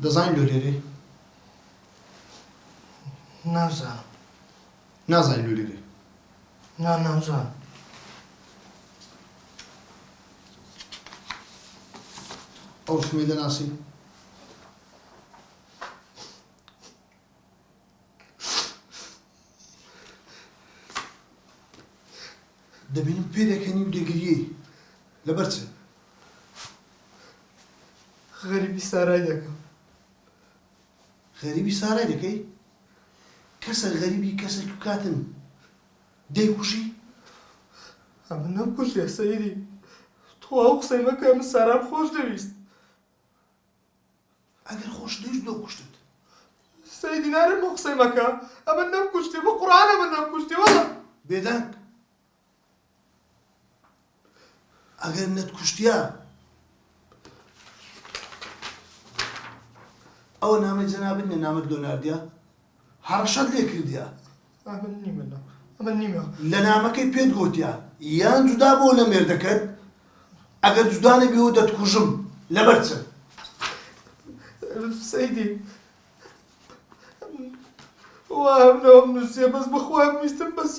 دەزانین لۆلێرێ؟ نازانم. نازانین لۆلێرێ؟ نازانم. ئەو ڕسمێ دەناسی؟ دەبینم پێ دەکەنی و دەگریەی لەبەر چ؟ غەریبی سارای دەکەم. غەریبی سارای دەکەی؟ کەسە غەریبی کەسێک و کاتن دەیکوژی؟ ئەمە نەمکوژێ سەیدی. تۆ ئەو قسەی مەکە، من سارام خۆش دەویست. ئەگەر خۆش دەویست دۆ کوشتت. سەیدی نارم بۆ قسەی مەکە، ئەمە نەمکوشتێ، بە قورئان ئەمە نەمکوشتێ وەڵا. بێدەنگ ئەگەر نەتکوشتیە ئەوە نامەی جەنابەت نییە، نامەت لۆ ناردیە؟ هەڕەشەت لێ کردیە؟ ئەمە نیمە، ئەمە نیمە. لە نامەکەی پێت گوتیە یان جودا بۆ لە مێردەکەت، ئەگەر جودا نەبیەوە دەتکوژم لەبەر چ؟ سەیدی وام نام نووسیە، بەس بەخوام ویستم بەس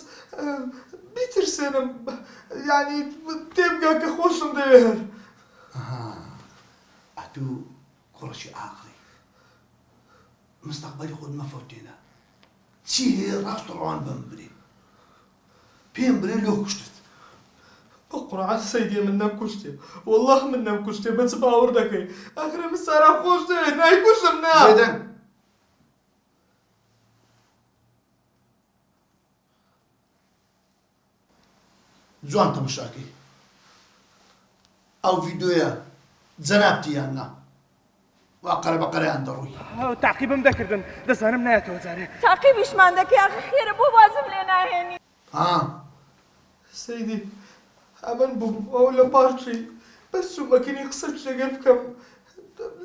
بیترسێنم، یعنی تێبگا کە خۆشم دەوێ هەر. ئەتوو کوڕەشی ئاقڵی، مستەقبەلی خۆت مەفەوتێنە. چی هەیە ڕاست و ڕەوان بەم برێ، پێم برێ لۆ کوشتت. بە قورئان سەیدی من نەمکوشتێ، وەڵڵاه من نەمکوشتێ. بە چ باوەڕ دەکەی؟ ئەخرە من سارام خۆش دەوێت، نایکوشم نا. بێدەنگ جوان تەماشاکەی ئەو ڤیدۆیە جەنابتی یان نا؟ وا قەرە بە قەرەیان دەڕۆی. تاقیبم دەکردن، دەزانم نایەتەوە جارێ. تاقیبیشمان دەکەی ئاخە خێرە بۆ وازم لێ ناهێنی. سەیدی ئەمن بووم ئەو لە پاشی بەس سومەکەنی قسەت لەگەر بکەم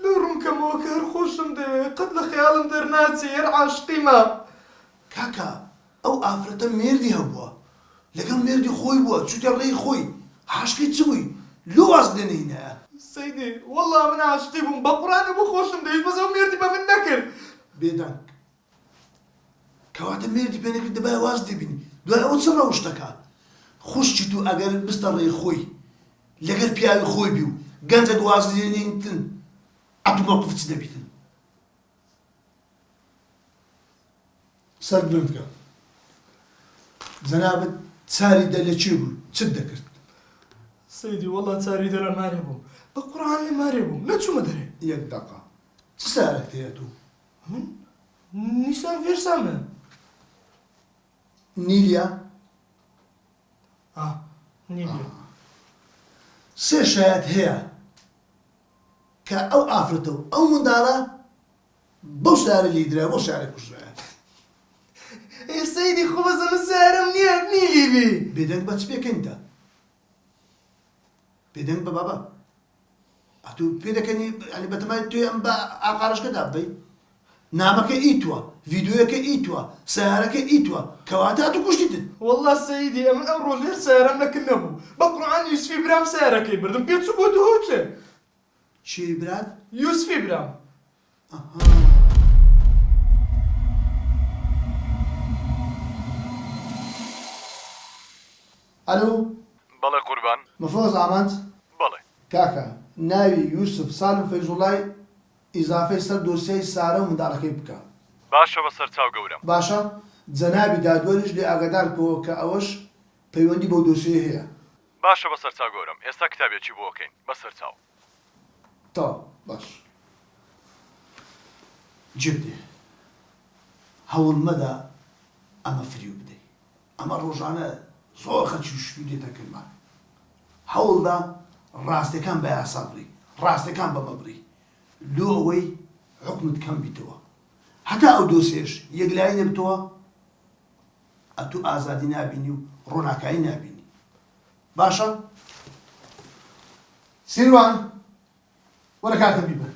لە ڕوونکەمەوە کە هەر خۆشم دەوێت، قەت لە خەیاڵم دەرناچێ، هەر عاشقیمە. کاکە ئەو ئافرەتە مێردی هەبووە، لەگەڵ مێردی خۆی بووە، چوتە ڕێی خۆی، عاشقی چ بووی؟ لۆ واز لێنەهێنایە. سەیدی وەڵڵا من عاشقی بووم، بە قورئان بۆ خۆشم دەویست، بەس ئەو مێردی بە من نەکرد. بێدەنگ کەواتە مێردی پێ نەکرد دەبایە واز دەبینی، دوای ئەوە چ ڕەوشتەکە؟ خوشتی تو ئەگەر بستە ڕێی خۆی لەگەر پیاوی خۆی بی و گەنجە واز لێنێنتن ئەتوو مەوقف چ دەبیتن؟ سەر بلند بکە. جەنابەت چاری دە لە چێ بوو؟ چت دەکرد؟ سەیدی وەڵڵا چاری دە لە مارێ بووم، بە قورئان لە مارێ بووم، نەچوومە دەرێ. یەک دەقە چ سارێک هەیە تو؟ من نیسان ڤێرسامە. نیلیا؟ نیلیا. سێ شایەت هەیە کە ئەو ئافرەتە و ئەو منداڵە بەو سارە لیدرا بۆ سارێک کوژرایە. سەیدی خۆ بەزەمە سارم نییە نیلی بی. بێدەنگ بە چ پێکەنیتە؟ بێدەنگ بە بابا ئەتوو پێ دەکەنی ئەنی بەتەمای توێ ئەم بە ئاقارەشکەدا بەی نامەکە ئیتووە، ڤیدۆیەکە ئیتووە، سیارەکە ئیتووە، کەواتە ئەتوو کوشتیتت. وەڵڵا سەیدی ئەمن ئەو ڕۆژ هێر سیارەم نەکرد نەبوو، بە قورئان یوسفی برام سیارەکەی بردم، پێچوو بۆ دهۆچێ. چی برات؟ یوسفی برام. ئەلۆ بەڵێ قوربان. مەفرۆز ئامانج؟ بەڵێ. کاکە ناوی یوسف سالم فەیزوڵای ئیزافەی سەر دۆسیای سارە و منداڵەکەی بکە. باشە بە سەرچاو گەورم. باشە جەنابی دادوەریش لێ ئاگادار بکەوە کە ئەوەش پەیوەندی بەو دۆسیە هەیە. باشە بە سەرچاو گەورم، ئێستا کتابێکی بۆ ئەکەین بە سەرچاو. تا باش جبدێ هەوڵ مەدا ئەمە فریو بدەی، ئەمە ڕۆژانە زۆر خەڵکی شوی دێتە کەلمان. هەوڵدا ڕاستیەکان بە یاسا بڕی، ڕاستیەکان بەمە بڕی، لۆ ئەوەی حکومت کەم بیتەوە. هەتا ئەو دۆسێش یەکلایی نەبتەوە ئەتوو ئازادی نابینی و ڕۆناکایی نابینی. باشە؟ سیروان وەرە کاکە بیبە.